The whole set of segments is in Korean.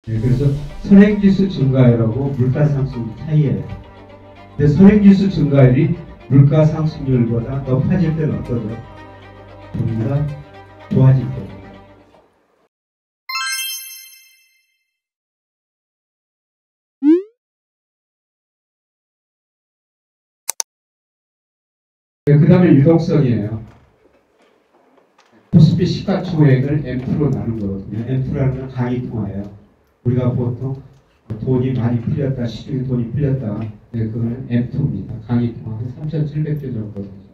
네, 그래서 선행지수 증가율하고 물가상승률 차이예요. 근데 선행지수 증가율이 물가상승률보다 높아질 때는 어떠죠? 경기가 좋아질 때입니다. 네, 그 다음에 유동성이에요. 코스피 시가총액을 M2로 나눈 거거든요. M2라는 건 강의통화예요. 우리가 보통 돈이 많이 풀렸다, 시중에 돈이 풀렸다. 네, 그거는 M2입니다. 강의통화 한 3,700조 정도거든요.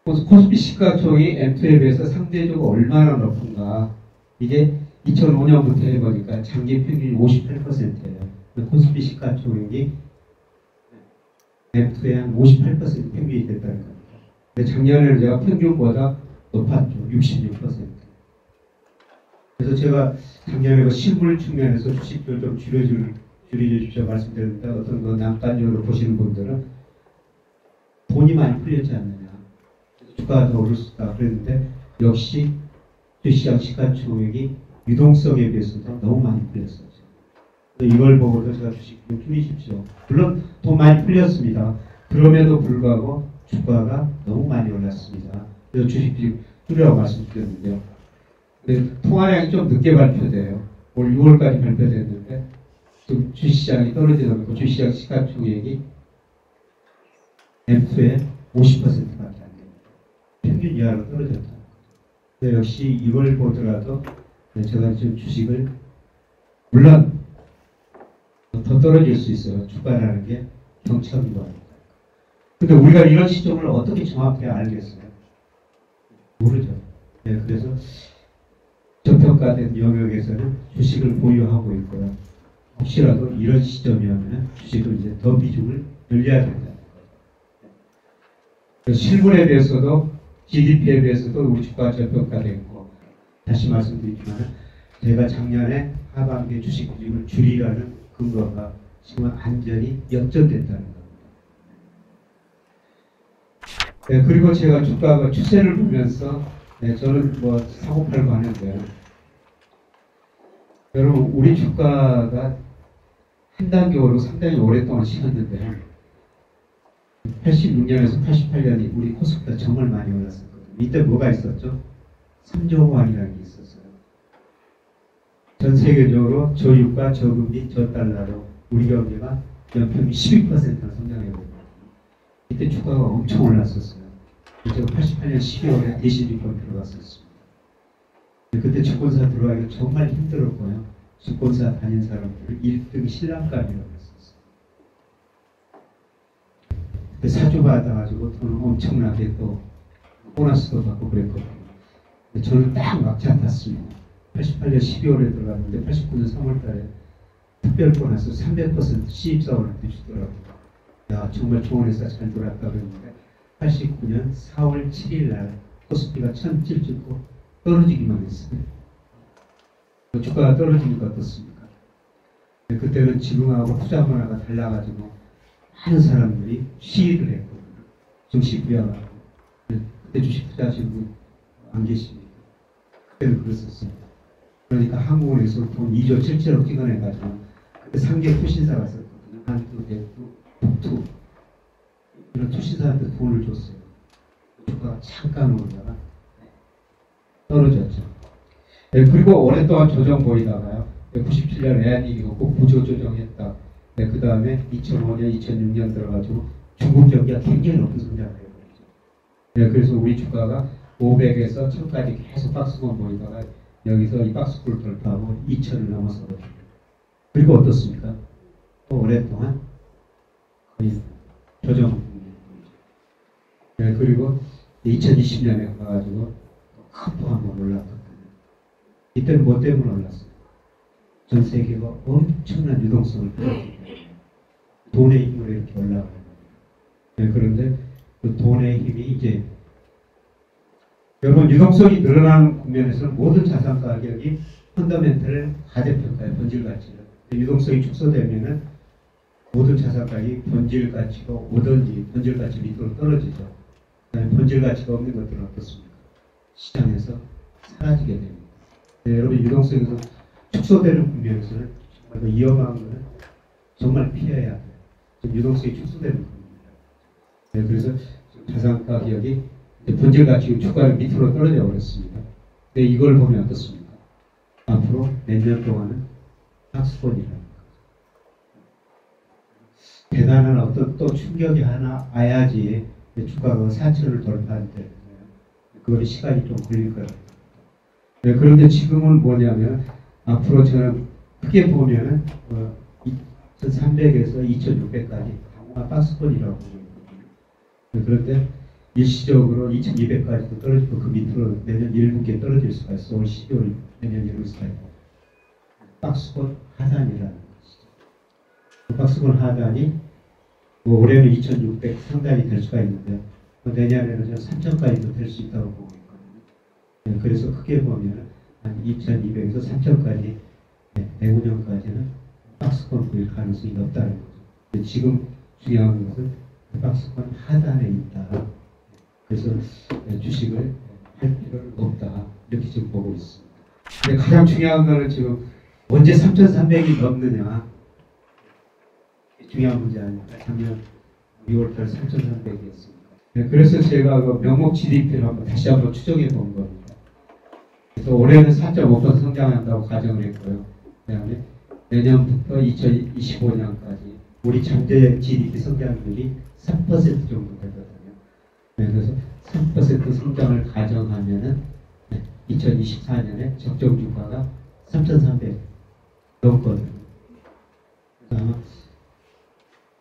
코스피 시가총액이 M2에 비해서 상대적으로 얼마나 높은가. 이게 2005년부터 해보니까 장기 평균이 58%예요. 코스피 시가총액이 M2에 한 58% 평균이 됐다는 겁니다. 근데 작년에는 제가 평균보다 높았죠. 66%. 그래서 제가 작년에 그 실물 측면에서 주식들 좀 줄여주십시오 말씀드렸는데 어떤 그 난관적으로 보시는 분들은 돈이 많이 풀렸지 않느냐. 주가가 더 오를 수 있다 그랬는데 역시 주시장 시가총액이 유동성에 비해서도 너무 많이 풀렸었죠. 이걸 보고도 제가 주식 좀 줄이십시오. 물론 돈 많이 풀렸습니다. 그럼에도 불구하고 주가가 너무 많이 올랐습니다. 그래서 주식 줄이라고 말씀드렸는데요. 근데 통화량이 좀 늦게 발표돼요. 올 6월까지 발표됐는데 좀 주시장이 떨어지다 보니까 주시장 시가총액이 M2에 50%밖에 안 됩니다. 평균 이하로 떨어졌다. 근데 역시 이걸 보더라도 제가 지금 주식을 물론 더 떨어질 수 있어요. 주가라는 게 경첩인 거 아닙니까? 근데 우리가 이런 시점을 어떻게 정확히 알겠어요? 모르죠. 네, 그래서 저평가된 영역에서는 주식을 보유하고 있고요. 혹시라도 이런 시점이면 주식을 이제 더 비중을 늘려야 된다는 거죠. 실물에 대해서도 GDP에 대해서도 우리 주가가 저평가되어 있고 다시 말씀드리지만 제가 작년에 하반기에 주식 비중을 줄이라는 근거가 지금 완전히 역전됐다는 겁니다. 네, 그리고 제가 주가가 추세를 보면서 저는 뭐 사고팔고 하는데요. 여러분 우리 주가가 한 단계 오르고 상당히 오랫동안 쉬었는데요. 86년에서 88년이 우리 코스피가 정말 많이 올랐었거든요. 이때 뭐가 있었죠? 3조 원이라는 게 있었어요. 전 세계적으로 저유가, 저금리, 저달러로 우리 경제가 연평균 12%나 성장해버렸거든요. 이때 주가가 엄청 올랐었어요. 제가 88년 12월에 대시리권 들어갔었습니다. 그때 증권사 들어가기가 정말 힘들었고요. 증권사 다닌 사람들 1등 신랑감이라고 했었어요. 그때 사주 받아가지고 돈을 엄청나게 또 보너스도 받고 그랬거든요. 저는 딱 막차 탔습니다. 88년 12월에 들어갔는데 89년 3월달에 특별 보너스 300% 신입사원한테 주더라고요. 야 정말 좋은 회사 잘 돌았다 그랬는데 89년 4월 7일 날 코스피가 1000질 찍고 떨어지기만 했어요. 주가가 떨어지니까 어떻습니까? 그때는 지금하고 투자 문화가 달라가지고 많은 사람들이 시위를 했거든요. 증시 부양하고. 그때 주식 투자하시는 분 안 계십니까? 그때는 그랬었어요. 그러니까 한국은행에서 돈 2조 7천억 찍어내가지고 그때 3개 투신사가 있었거든요. 한두, 대두, 북투 이런 투신사한테 돈을 줬어요. 주가가 잠깐 오르다가 떨어졌죠. 네, 그리고 오랫동안 조정 보이다가요. 97년 외환위기 없고 구조 조정했다. 네, 그 다음에 2005년, 2006년 들어가지고 중국 경기가 굉장히 높은 성장을 해버리죠. 네, 그래서 우리 주가가 500에서 1000까지 계속 박스권 보이다가 여기서 이 박스권을 돌파하고 2000을 넘어서거든요. 그리고 어떻습니까? 또 오랫동안 거의 조정 보이죠. 네, 그리고 2020년에 가가지고 큰 한번 올랐거든요. 이때는 뭐 때문에 올랐어요? 전 세계가 엄청난 유동성을 보였기 때문에 돈의 힘으로 이렇게 올라가는 거예요. 네, 그런데 그 돈의 힘이 이제 여러분 유동성이 늘어나는 국면에서는 모든 자산 가격이 펀더멘털을 과대평가의 본질 가치를 유동성이 축소되면은 모든 자산 가격이 본질 가치가 오든지 본질 가치 밑으로 떨어지죠. 그다음에 본질 가치가 없는 것들은 어떻습니까? 시장에서 사라지게 됩니다. 네, 여러분 유동성에서 축소되는 국면에서는 정말 그 위험한 거는 정말 피해야 돼요. 유동성이 축소되는 겁니다. 네, 그래서 자산 가격이 본질 가치고 주가가 밑으로 떨어져 버렸습니다. 근데 이걸 보면 어떻습니까? 앞으로 몇 년 동안은 박스권이라는 거죠. 대단한 어떤 또 충격이 하나 와야지 주가가 4천을 돌파한대. 그건 시간이 좀 걸릴 거예요. 네, 그런데 지금은 뭐냐면 앞으로 저는 크게 보면은 2,300에서 2,600까지 강화 박스권이라고 보고 있거든요. 네, 그런데 일시적으로 2,200까지도 떨어지고 그 밑으로 내년 1분기에 떨어질 수가 있어. 올 12월 내년 1분기에 박스권 하단이라는 것이죠. 그 박스권 하단이 뭐 올해는 2,600 상단이 될 수가 있는데 내년에는 3,000까지도 될 수 있다고 보고 있거든요. 네, 그래서 크게 보면 한 2,200에서 3,000까지 내후년까지는 박스권 보일 가능성이 높다는 거죠. 지금 중요한 것은 박스권 하단에 있다. 그래서 주식을 할 필요는 없다. 이렇게 지금 보고 있습니다. 근데 가장 중요한 거는 지금 언제 3,300이 넘느냐. 중요한 문제 아닙니까? 작년 6월달 3,300이었습니다. 네, 그래서 제가 그 명목 GDP를 다시 한번 추정해 본 겁니다. 그래서 올해는 4.5% 성장한다고 가정을 했고요. 그다음에 내년부터 2025년까지 우리 전체 GDP 성장률이 3% 정도 되거든요. 네, 그래서 3% 성장을 가정하면은 2024년에 적정 주가가 3,300 넘거든요. 아마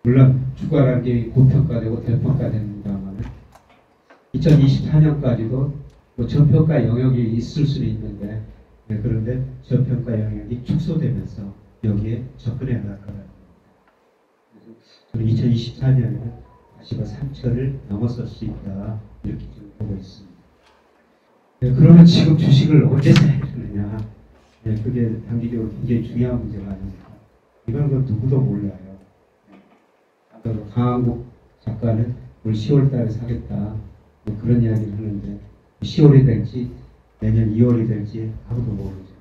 물론 주가라는 게 고평가되고 대평가됩니다만 2024년까지도 뭐 저평가 영역이 있을 수는 있는데 네, 그런데 저평가 영역이 축소되면서 여기에 접근해 나갈 거라는 겁니다. 저는 2024년에는 다시 3,000을 넘어설 수 있다 이렇게 지금 보고 있습니다. 네, 그러면 지금 주식을 언제 사야 되느냐? 네, 그게 단기적으로 굉장히 중요한 문제가 아닙니까? 이건 그 누구도 몰라요. 강한국 작가는 올 10월 달에 사겠다 뭐 그런 이야기를 하는데 10월이 될지 내년 2월이 될지 아무도 모르죠.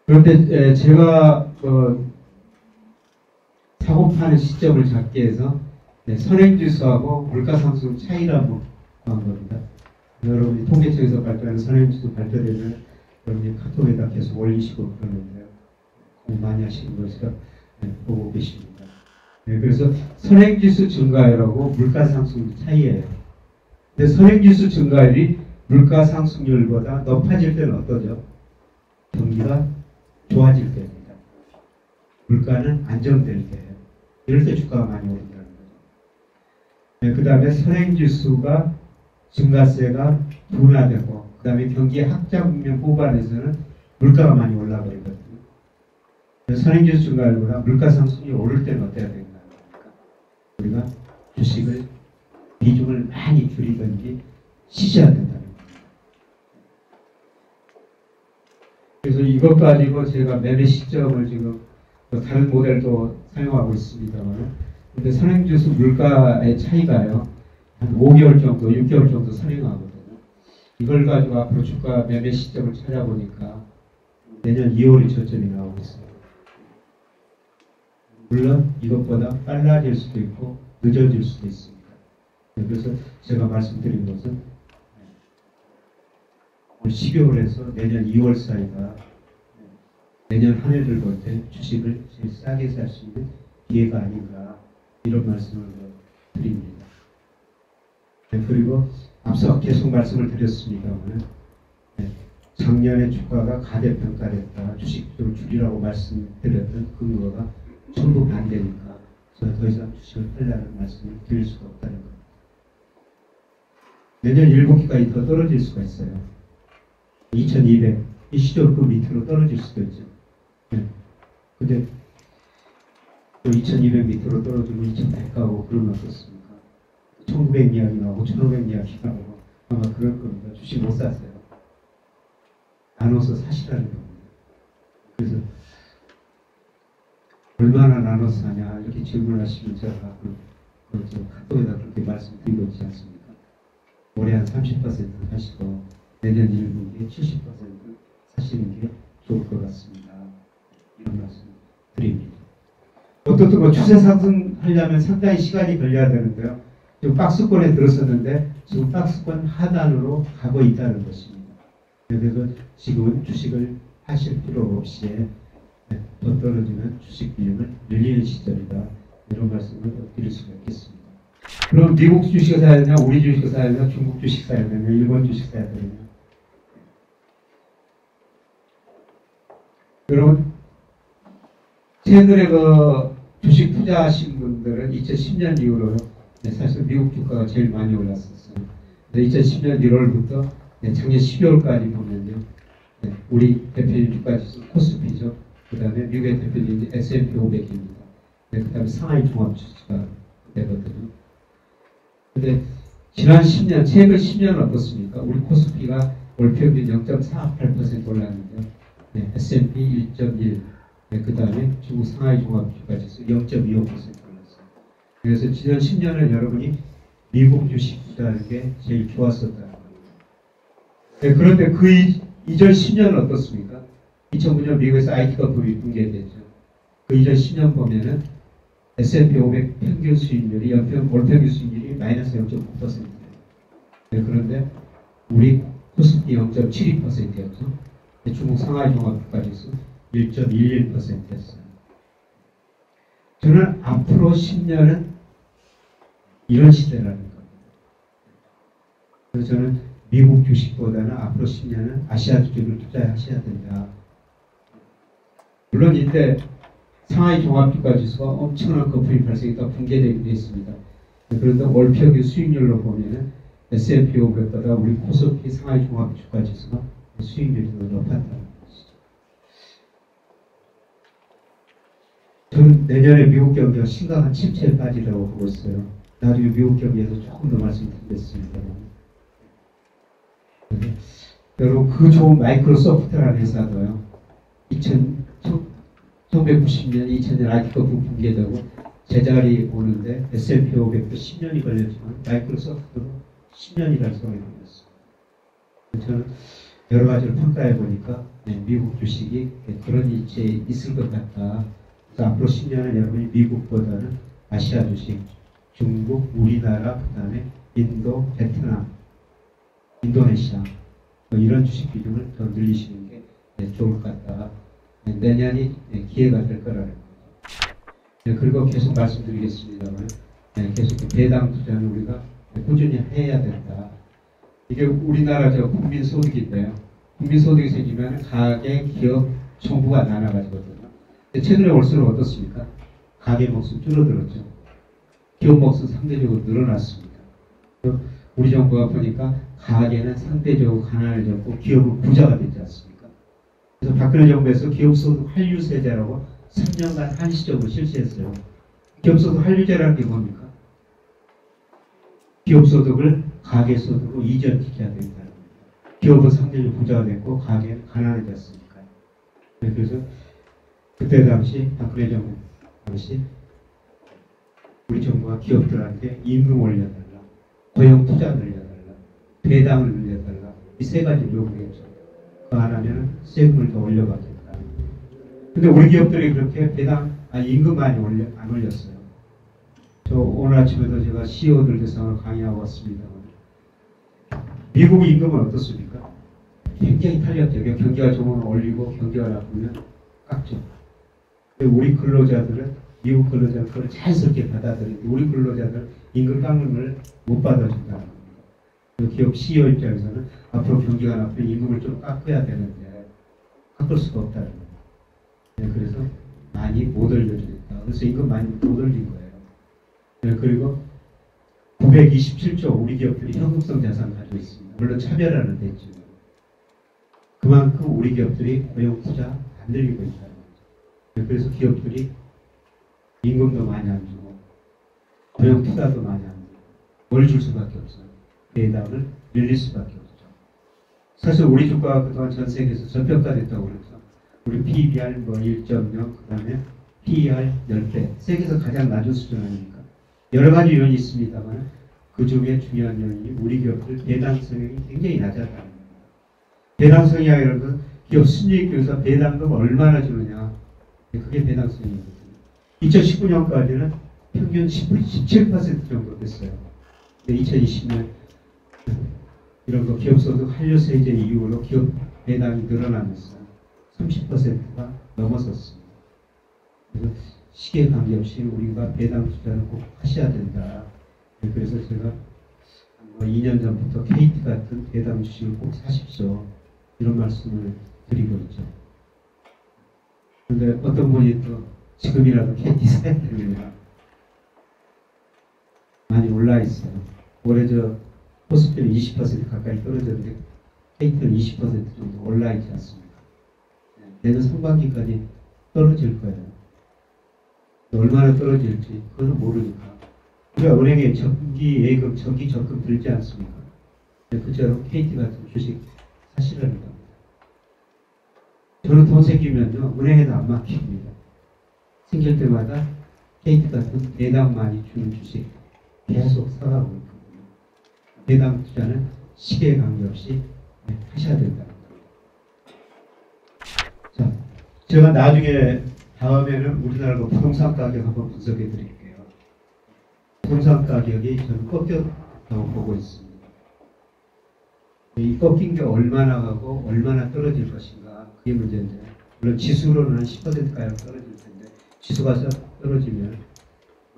그런데 제가 사고 파는 시점을 잡기 위해서 선행지수하고 물가상승 차이를 한번 한 겁니다. 여러분이 통계청에서 발표하는 선행지수 발표되면 여러분이 카톡에다 계속 올리시고 그러는데요. 공부 많이 하시는 것을 보고 계십니다. 네, 그래서 선행지수 증가율하고 물가상승 차이예요. 근데 선행지수 증가율이 물가상승률보다 높아질 때는 어떠죠? 경기가 좋아질 때입니다. 물가는 안정될 때예요. 이럴 때 주가가 많이 오른다는 거죠. 네, 그 다음에 선행지수가 증가세가 둔화되고 그 다음에 경기 확장 국면 후반에서는 물가가 많이 올라버리거든요. 선행지수 증가율보다 물가상승이 오를 때는 어때야 되겠나? 우리가 주식을 비중을 많이 줄이든지 쉬셔야 된다는 겁니다. 그래서 이것 가지고 제가 매매 시점을 지금 다른 모델도 사용하고 있습니다만 근데 선행지수 물가의 차이가요 한 5개월 정도, 6개월 정도 선행하거든요. 이걸 가지고 앞으로 주가 매매 시점을 찾아보니까 내년 2월이 저점이 나오고 있어요. 물론 이것보다 빨라질 수도 있고 늦어질 수도 있습니다. 그래서 제가 말씀드린 것은 올 12월에서 내년 2월 사이가 내년 한 해를 볼 때 주식을 제일 싸게 살 수 있는 기회가 아닌가 이런 말씀을 드립니다. 그리고 앞서 계속 말씀을 드렸습니다만 작년에 주가가 가대평가됐다. 주식을 줄이라고 말씀드렸던 근거가 전부 반대니까 제가 더 이상 주식을 팔라는 말씀을 드릴 수가 없다는 겁니다. 내년 1분기까지 더 떨어질 수가 있어요. 2200, 일시적으로 그 밑으로 떨어질 수도 있죠. 근데 또 2200 밑으로 떨어지고 2100 가고 그러면 어떻습니까? 1900 이야기 나오고 1500 이야기 나오고 아마 그럴 겁니다. 주식 못 사세요. 나눠서 사시라는 겁니다. 그래서 얼마나 나눠서 사냐 이렇게 질문하시면 제가 카톡에다 그렇게 말씀드리고 있지 않습니까? 올해 한 30% 사시고 내년 1분기에 70% 사시는 게 좋을 것 같습니다. 이런 말씀 드립니다. 어떻든 뭐 추세 상승하려면 상당히 시간이 걸려야 되는데요. 지금 박스권에 들었었는데 지금 박스권 하단으로 가고 있다는 것입니다. 그래서 지금은 주식을 하실 필요 없이 더 떨어지는 주식 비중을 늘리는 시점이다. 이런 말씀을 드릴 수가 있겠습니다. 그럼 미국 주식을 사야 되냐, 우리 주식을 사야 되냐, 중국 주식 사야 되냐, 일본 주식 사야 되냐. 여러분, 최근에 그 주식 투자하신 분들은 2010년 이후로 사실 미국 주가가 제일 많이 올랐었어요. 2010년 1월부터 작년 12월까지 보면요. 우리 대표님 주가지수 코스피죠. 그 다음에 미국의 대표님이 S&P 500입니다. 그 다음에 상하이 종합주식가 되거든요. 근데 지난 10년, 최근 10년은 어떻습니까? 우리 코스피가 월 평균 0.48% 올랐는데 S&P 1.1, 그 다음에 중국 상하이 종합주가지수 0.25% 올랐어요. 그래서 지난 10년은 여러분이 미국 주식 투자하는 게 제일 좋았었다는 겁니다. 그런데 그 이전 10년은 어떻습니까? 2009년 미국에서 IT 거품이 붕괴됐죠. 그 이전 10년 보면은 S&P 500 평균 수익률이 연평 월평균 수익률이 마이너스 0.9%예요. 그런데 우리 코스피 0.72%였죠. 중국 상하이 종합주가지수 1.11%였어요. 저는 앞으로 10년은 이런 시대라는 겁니다. 그래서 저는 미국 주식보다는 앞으로 10년은 아시아 주식을 투자하셔야 된다. 물론 이때 상하이 종합주가지수가 엄청난 거품이 발생했다 붕괴되기도 했습니다. 그런데 월평균 수익률로 보면은 S&P 500보다 우리 코스피 상하이 종합주가지수가 수익률이 더 높았다는 것이죠. 저는 내년에 미국 경기가 심각한 침체에 빠지라고 보고 있어요. 나중에 미국 경기에서 조금 더 말씀드리겠습니다. 여러분, 그 좋은 마이크로소프트라는 회사도요. 1990년, 2000년 IT가 붕괴되고 제자리 오는데 S&P 500도 10년이 걸렸지만 마이크로소프트도 10년이라는 소리가 걸렸어요. 저는 여러 가지를 평가해 보니까 미국 주식이 그런 위치에 있을 것 같다. 그래서 앞으로 10년은 여러분이 미국보다는 아시아 주식, 중국, 우리나라, 그 다음에 인도, 베트남, 인도네시아 이런 주식 비중을 더 늘리시는 게 좋을 것 같다. 내년이 기회가 될 거라는 거죠. 그리고 계속 말씀드리겠습니다만 계속 배당 투자는 우리가 꾸준히 해야 된다. 이게 우리나라 국민소득인데요. 국민소득이 생기면 가계, 기업, 정부가 나눠가지거든요. 최근에 올수록 어떻습니까? 가계 몫은 줄어들었죠. 기업 몫은 상대적으로 늘어났습니다. 우리 정부가 보니까 가계는 상대적으로 가난해졌고 기업은 부자가 되지 않습니까? 그래서 박근혜 정부에서 기업소득 한류세제라고 3년간 한시적으로 실시했어요. 기업소득 한류제라는 게 뭡니까? 기업소득을 가계소득으로 이전시켜야 된다는 겁니다. 기업은 상대적으로 부자가 됐고 가계는 가난해졌으니까요. 그래서 그때 당시 박근혜 정부 당시 우리 정부가 기업들한테 임금 올려달라, 고용 투자 늘려달라, 배당을 늘려달라 이 세 가지 요구했죠. 그거 안 하면 세금을 더 올려받겠다. 근데 우리 기업들이 그렇게 임금 많이 안 올렸어요. 저 오늘 아침에도 제가 CEO들 대상으로 강의하고 왔습니다. 미국 임금은 어떻습니까? 굉장히 탄력적이에요. 경기가 좋으면 올리고 경기가 나쁘면 깎죠. 근데 우리 근로자들은 미국 근로자들 그걸 자연스럽게 받아들이는데 우리 근로자들 임금 깎는 걸 못 받아준다는 겁니다. 기업 CEO 입장에서는 앞으로 경기가 나쁘면 임금을 좀 깎아야 되는데 깎을 수가 없다는 겁니다. 그래서 많이 못 올려주겠다. 그래서 임금 많이 못 올린 거예요. 그리고 927조 우리 기업들이 현금성 자산을 가지고 있습니다. 물론 차별화는 됐지만 그만큼 우리 기업들이 고용 투자 안 늘리고 있다는 거죠. 그래서 기업들이 임금도 많이 안 주고 고용 투자도 많이 안 주고 뭘 줄 수밖에 없어요. 배당을 늘릴 수밖에 없죠. 사실 우리 주가가 그동안 전 세계에서 저평가됐다고 그랬죠. 우리 PBR 1.0 그 다음에 PER 10배 세계에서 가장 낮은 수준 아닙니까? 여러 가지 요인이 있습니다만 그 중에 중요한 요인이 우리 기업들 배당 성향이 굉장히 낮았다는 겁니다. 배당 성향이라는 건 기업 순이익 비율에서 배당금 얼마나 주느냐. 그게 배당 수익이거든요. 2019년까지는 평균 17% 정도 됐어요. 2020년 이런 거 기업소득 한류세제 이후로 기업 배당이 늘어나면서 30%가 넘어섰습니다. 그래서 시기에 관계없이 우리가 배당 투자를 꼭 하셔야 된다. 그래서 제가 2년 전부터 KT 같은 배당 주식을 꼭 사십시오. 이런 말씀을 드리고 있죠. 그런데 어떤 분이 또 지금이라도 KT 사야 됩니다. 많이 올라 있어요. 올해 코스피는 20% 가까이 떨어졌는데 KT는 20% 정도 올라 있지 않습니까? 내년 상반기까지 떨어질 거예요. 얼마나 떨어질지 그건 모르니까. 우리가 은행에 정기 예금, 정기 적금 들지 않습니까? 그처럼 KT 같은 주식 사시라는 겁니다. 저는 돈 생기면요 은행에도 안 맡깁니다. 생길 때마다 KT 같은 배당 많이 주는 주식 계속 사가고 있거든요. 배당 투자는 시기에 관계없이 하셔야 된다는 겁니다. 자, 제가 나중에 다음에는 우리나라 부동산 가격 한번 분석해 드릴게요. 부동산 가격이 저는 꺾였다고 보고 있습니다. 이 꺾인 게 얼마나 가고 얼마나 떨어질 것인가 그게 문제인데 물론 지수로는 한 10%가량 떨어질 텐데 지수가 떨어지면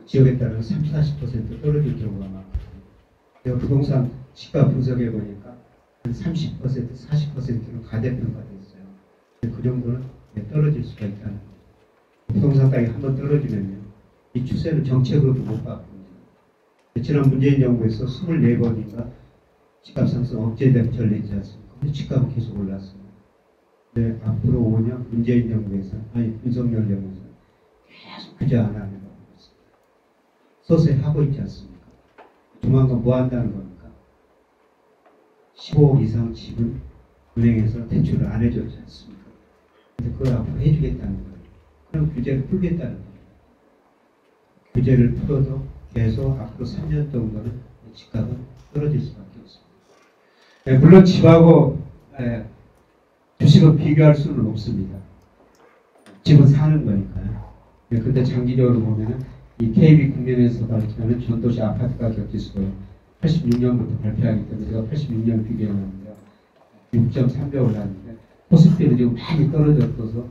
지역에 따라서 30, 40% 떨어질 경우가 많거든요. 제가 부동산 시가 분석해 보니까 한 30%, 40%는 가대평가돼 있어요. 그 정도는 떨어질 수가 있다는 거예요. 부동산 가격이 한번 떨어지면요. 이 추세는 정책으로도 못 바꿉니다. 지난 문재인 정부에서 24번인가 집값 상승 억제 대책을 냈지 않습니까? 근데 집값은 계속 올랐어요. 근데 앞으로 5년 문재인 정부에서, 윤석열 정부에서 계속 규제 안 하는 거 있습니다. 서서히 하고 있지 않습니까? 조만간 뭐 한다는 겁니까? 15억 이상 집을 은행에서 대출을 안 해줬지 않습니까? 근데 그걸 앞으로 해주겠다는 거예요. 그럼 규제를 풀겠다는 거예요. 규제를 풀어도 계속 앞으로 3년 정도는 집값은 떨어질 수밖에 없습니다. 물론 집하고 주식은 비교할 수는 없습니다. 집은 사는 거니까요. 근데 장기적으로 보면은 이 KB 국민에서 발표하는 전도시 아파트 가격 지수가 86년부터 발표하기 때문에 제가 86년 비교해놨는데요. 6.3배 올랐는데 코스피는 지금 많이 떨어져서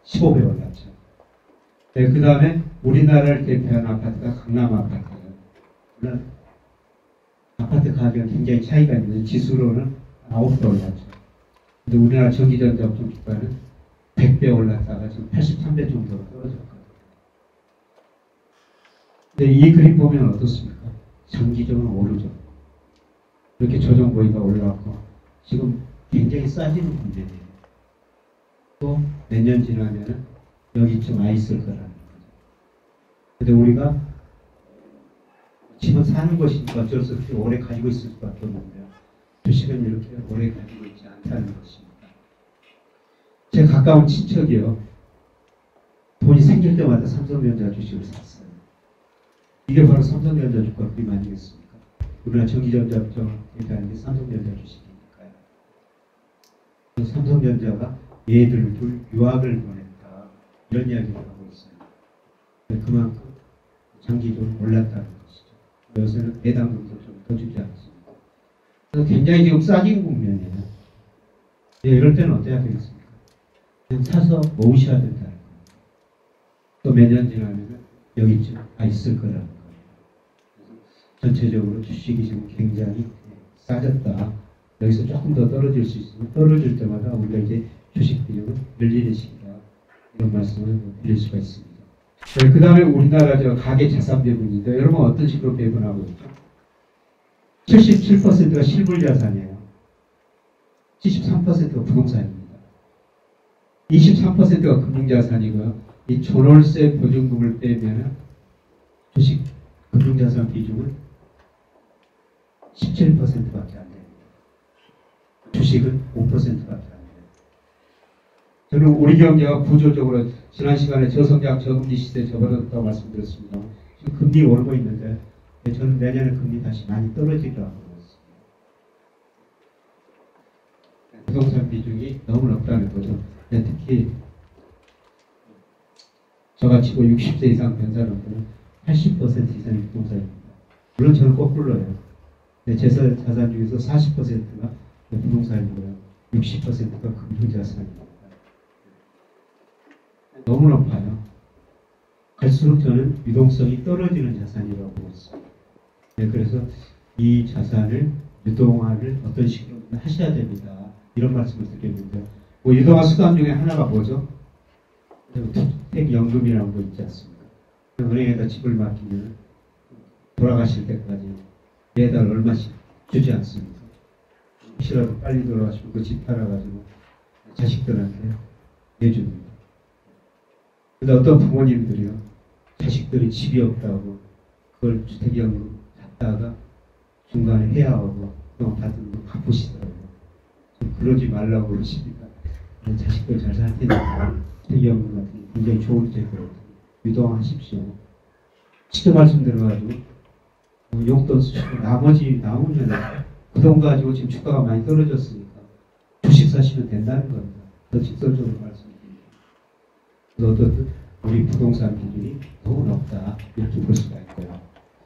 15배 올랐죠. 그 다음에 우리나라를 대표하는 아파트가 강남 아파트예요. 물론 아파트 가격은 굉장히 차이가 있는데 지수로는 9배 올랐죠. 근데 우리나라 전기전자 업종 주가는 100배 올랐다가 지금 83배 정도로 떨어졌거든요. 근데 이 그림 보면 어떻습니까? 장기적으로 오르죠. 이렇게 조정고리가 올라왔고 지금 굉장히 싸지는 분위기예요. 또 몇 년 지나면은 여기쯤 와 있을 거라는 거죠. 근데 우리가 집은 사는 것이니까 어쩔 수 없이 오래 가지고 있을 수밖에 없는데요. 주식은 이렇게 오래 가지고 있지 않다는 것입니다. 제 가까운 친척이요. 돈이 생길 때마다 삼성전자 주식을 샀어요. 이게 바로 삼성전자 주가 그림 아니겠습니까? 우리나라 전기전자 업종에 대한 게 삼성전자 주식이니까요. 삼성전자가 얘들을 둘 유학을 보냈다. 이런 이야기를 하고 있어요. 그만큼 장기적으로 올랐다는 것이죠. 요새는 배당금도 좀 더 주지 않습니다. 그래서 굉장히 지금 싸진 국면이에요. 이럴 때는 어떻게 해야 되겠습니까? 그냥 사서 모으셔야 된다는 거예요. 또 몇 년 지나면 여기쯤 와 있을 거라는 거예요. 그래서 전체적으로 주식이 지금 굉장히 싸졌다. 여기서 조금 더 떨어질 수 있으면 떨어질 때마다 우리가 이제 주식 비중을 늘리는 시기다. 이런 말씀을 드릴 수가 있습니다. 네, 그 다음에 우리나라 가계 자산 배분인데 여러분 어떤 식으로 배분하고 있죠? 77%가 실물 자산이에요. 73%가 부동산입니다. 23%가 금융자산이고요. 이 존월세 보증금을 빼면 주식 금융자산 비중은 17%밖에 안 됩니다. 주식은 5%밖에 안 돼요. 저는 우리 경제가 구조적으로 지난 시간에 저성장 저금리 시대에 접어들었다고 말씀드렸습니다. 지금 금리 오르고 있는데 저는 내년에 금리 다시 많이 떨어지리라고 보고 있습니다. 부동산 비중이 너무 높다는 거죠. 특히 저같이 60세 이상 된 사람들은 80% 이상이 부동산입니다. 물론 저는 거꾸로예요. 제 자산 중에서 40%가 부동산이고요. 60%가 금융자산입니다. 너무 높아요. 갈수록 저는 유동성이 떨어지는 자산이라고 보고 있습니다. 그래서 이 자산을 유동화를 어떤 식으로 하셔야 됩니다. 이런 말씀을 드렸는데요. 유동화 수단 중에 하나가 뭐죠? 주택연금이라는 거 있지 않습니까? 은행에다 집을 맡기면 돌아가실 때까지 매달 얼마씩 주지 않습니까? 혹시라도 빨리 돌아가시면 그 집 팔아가지고 자식들한테 내줍니다. 근데 어떤 부모님들이요, 자식들이 집이 없다고 그걸 주택연금 받다가 중간에 해야하고 또 받은 거 갚으시더라고요. 좀 그러지 말라고 그러십니다. 자식들 잘 살 테니까 주택연금 같은 게 굉장히 좋은 제도로 유동하십시오. 쉽게 말씀드려가지고 용돈 쓰시고 나머지 남으면 그 돈 가지고 지금 주가가 많이 떨어졌으니까 주식 사시면 된다는 겁니다. 더 직설적으로 말씀드립니다. 어떻든 우리 부동산 비중이 너무 높다 이렇게 볼 수가 있고요.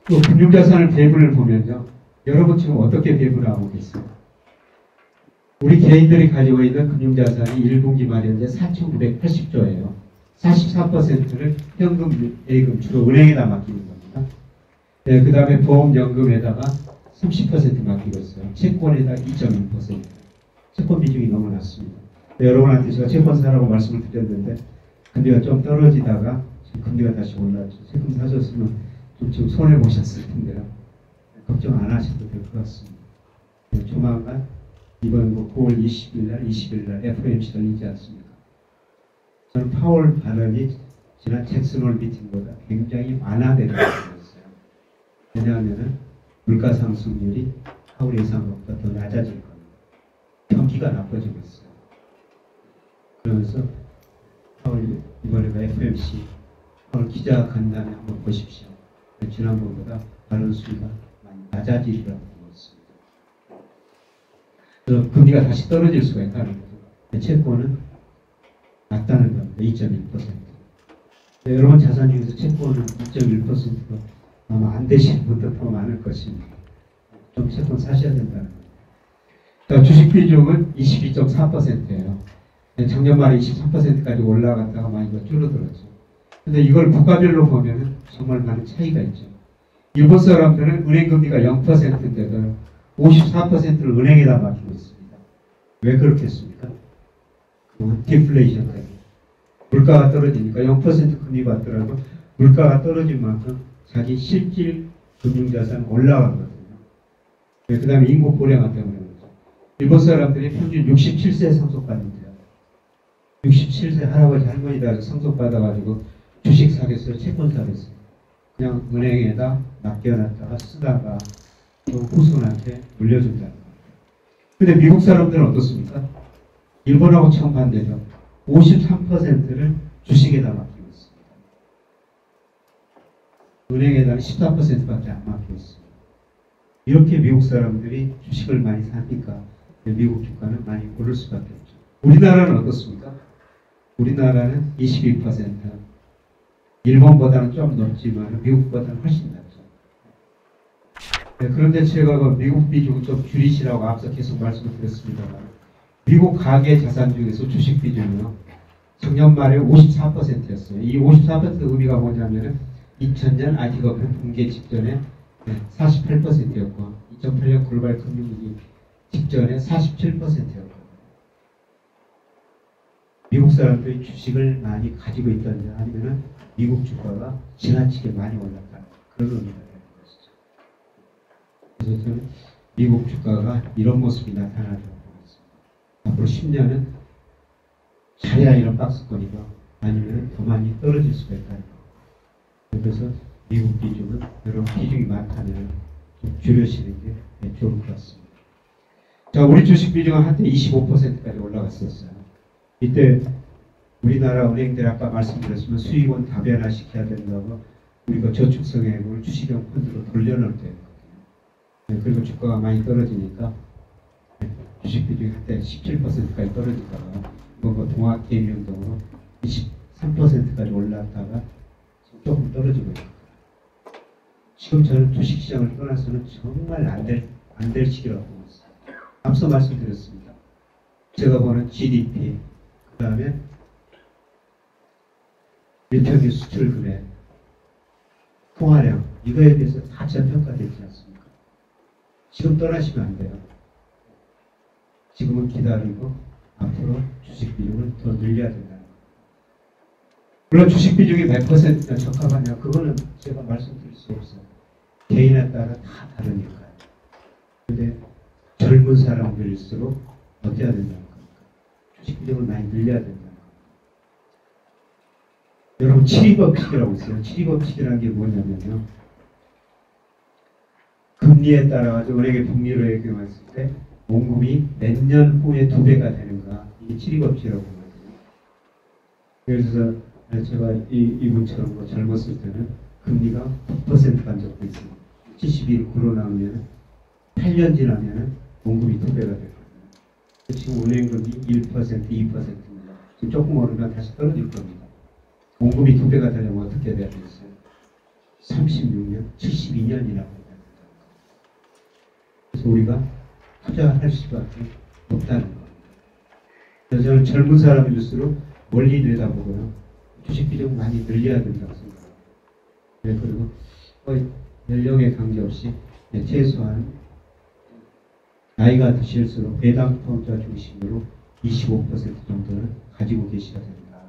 또 금융자산을 배분을 보면요, 여러분 지금 어떻게 배분하고 계세요? 우리 개인들이 가지고 있는 금융자산이 1분기 말에 현재 4,980조예요. 44%를 현금, 예금, 주로 은행에다 맡기는 겁니다. 네, 그 다음에 보험연금에다가 30% 맡기고 있어요. 채권에다 2.1%. 채권 비중이 너무 낮습니다. 네, 여러분한테 제가 채권 사라고 말씀을 드렸는데 금리가 좀 떨어지다가 지금 금리가 다시 올라왔죠. 채권 사셨으면 좀 지금 손해보셨을 텐데요. 걱정 안 하셔도 될 것 같습니다. 네, 조만간 이번 9월 20일 날 FOMC 열리지 않습니까? 저는 파월 발언이 지난 잭슨홀 미팅보다 굉장히 완화되는 것 같았어요. 왜냐하면 물가 상승률이 파월 예상보다 더 낮아질 겁니다. 경기가 나빠지고 있어요. 그러면서 파월 이번에가 FOMC 파월 기자 간담회 한번 보십시오. 지난번보다 발언 수위가 많이 낮아지리라고 보고 있습니다. 그래서 금리가 다시 떨어질 수가 있다는 거죠. 채권은 낮다는 겁니다. 2.1%. 여러분 자산 중에서 채권은 2.1%가 아마 안 되시는 분들 더 많을 것입니다. 좀 채권 사셔야 된다는 겁니다. 주식 비중은 22.4%예요. 작년 말에 23%까지 올라갔다가 많이 줄어들었죠. 근데 이걸 국가별로 보면은 정말 많은 차이가 있죠. 일본 사람들은 은행 금리가 0%인데도 54%를 은행에다 맡기고 있습니다. 왜 그렇겠습니까? 디플레이션 때문에. 물가가 떨어지니까 0% 금리 받더라도 물가가 떨어진 만큼 자기 실질 금융자산 올라가거든요. 그 다음에 인구 고령화 때문에 그렇죠. 일본 사람들이 평균 67세 상속받는데요. 67세 할아버지 할머니다 상속받아가지고 주식 사겠어요? 채권 사겠어요? 그냥 은행에다 맡겨놨다가 쓰다가 또 후손한테 물려준다는 겁니다. 근데 미국 사람들은 어떻습니까? 일본하고 정반대죠. 53%를 주식에다 맡기고 있습니다. 은행에다는 14%밖에 안 맡기고 있습니다. 이렇게 미국 사람들이 주식을 많이 사니까 미국 주가는 많이 오를 수밖에 없죠. 우리나라는 어떻습니까? 우리나라는 22%. 일본보다는 좀 높지만 미국보다는 훨씬 낮죠. 네, 그런데 제가 그 미국 비중 좀 줄이시라고 앞서 계속 말씀을 드렸습니다만 미국 가계 자산 중에서 주식 비중은요, 작년 말에 54%였어요. 이 54% 의미가 뭐냐면은 2000년 IT가 붕괴 직전에 48%였고 2008년 글로벌 금융위기 직전에 47%였거든요. 미국 사람들이 주식을 많이 가지고 있다는 아니면은 미국 주가가 지나치게 많이 올랐다. 그런 의미가 되는 것이죠. 그래서 저는 미국 주가가 이런 모습이 나타나죠. 앞으로 10년은 잘해야 이런 박스권이고 아니면 더 많이 떨어질 수가 있다는 거. 그래서 미국 비중은 여러분 비중이 많다면 좀 줄여시는 게 좋을 것 같습니다. 자, 우리 주식 비중은 한때 25%까지 올라갔었어요. 이때 우리나라 은행들 아까 말씀드렸지만 수익원 다변화시켜야 된다고 우리가 저축성액을 주식형 펀드로 돌려놓을 때였거든요. 그리고 주가가 많이 떨어지니까 주식 비중이 한때 17%까지 떨어지다가 이번 뭐 동학개미운동으로 23%까지 올랐다가 지금 조금 떨어지고 있습니다. 지금 저는 주식시장을 떠나서는 정말 안 될 시기라고 보고 있습니다. 앞서 말씀드렸습니다. 제가 보는 GDP, 그 다음에 일평균 수출 금액, 통화량, 이거에 대해서 다 저평가되지 않습니까? 지금 떠나시면 안 돼요. 지금은 기다리고 앞으로 주식 비중을 더 늘려야 된다는 거예요. 물론 주식 비중이 100%나 적합하냐, 그거는 제가 말씀드릴 수 없어요. 개인에 따라 다 다르니까요. 근데 젊은 사람들일수록 어때야 된다는 겁니까? 주식 비중을 많이 늘려야 된다는 겁니다. 여러분, 7.2법칙이라고 있어요. 7.2법칙이라는 게 뭐냐면요. 금리에 따라가지고 은행의 복리를 적용했을 때 원금이 몇 년 후에 2배가 되는가. 이게 7.2법칙이라고 하거든요. 그래서 제가 이분처럼 뭐 젊었을 때는 금리가 9% 간 적도 있습니다. 70일 구로 나오면 8년 지나면 원금이 2배가 되거든요. 지금 은행금이 1%, 2%입니다. 지금 조금 오르면 다시 떨어질 겁니다. 원금이 2배가 되려면 어떻게 돼야 되겠어요? 36년, 72년이라고 해야 된다는 겁니다. 그래서 우리가 투자할 수밖에 없다는 겁니다. 그래서 저는 젊은 사람일수록 멀리 내다보고요. 주식 비중 많이 늘려야 된다고 생각합니다. 네, 그리고 연령에 관계없이 최소한 나이가 드실수록 배당 투자 중심으로 25% 정도는 가지고 계셔야 된다.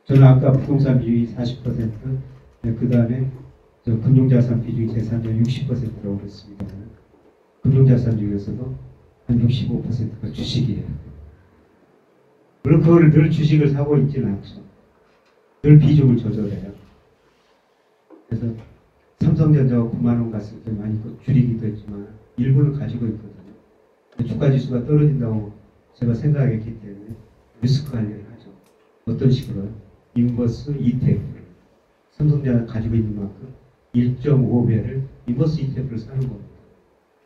저는 아까 부동산 비중이 40%, 그 다음에 금융자산 비중이 재산적 60%라고 그랬습니다. 금융자산 중에서도 한 65%가 주식이에요. 물론 그거를 늘 주식을 사고 있지는 않죠. 늘 비중을 조절해요. 그래서 삼성전자가 9만 원 갔을 때 많이 줄이기도 했지만 일부는 가지고 있거든요. 주가지수가 떨어진다고 제가 생각했기 때문에 리스크 관리를 하죠. 어떤 식으로요? 인버스 ETF를 삼성전자가 가지고 있는 만큼 1.5배를 인버스 ETF를 사는 겁니다.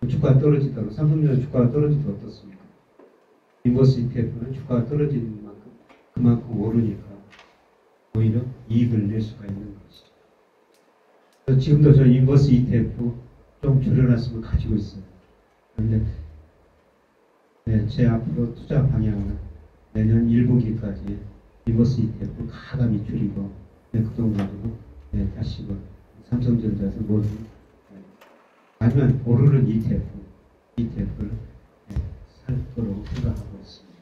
주가가 떨어지더라도 삼성전자 주가가 떨어지도 어떻습니까? 인버스 ETF는 주가가 떨어지는 만큼 그만큼 오르니까 오히려 이익을 낼 수가 있는 것이죠. 그래서 지금도 저 인버스 ETF 좀 줄여놨으면 가지고 있어요. 그런데 제 앞으로 투자 방향은 내년 1분기까지 인버스 ETF 가감히 줄이고 그 돈 가지고 다시 뭐 삼성전자에서 모든 아니면 오르는 ETF를 살 거라고 생각하고 있습니다.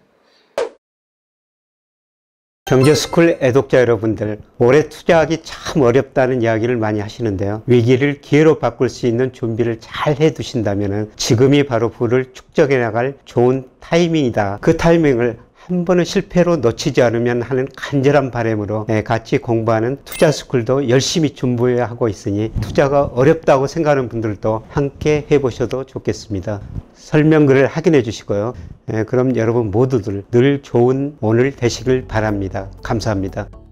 경제스쿨 애독자 여러분들, 올해 투자하기 참 어렵다는 이야기를 많이 하시는데요. 위기를 기회로 바꿀 수 있는 준비를 잘 해두신다면 지금이 바로 부를 축적해 나갈 좋은 타이밍이다. 그 타이밍을 한 번은 실패로 놓치지 않으면 하는 간절한 바람으로 같이 공부하는 투자스쿨도 열심히 준비하고 있으니 투자가 어렵다고 생각하는 분들도 함께 해보셔도 좋겠습니다. 설명글을 확인해 주시고요. 그럼 여러분 모두들 늘 좋은 오늘 되시길 바랍니다. 감사합니다.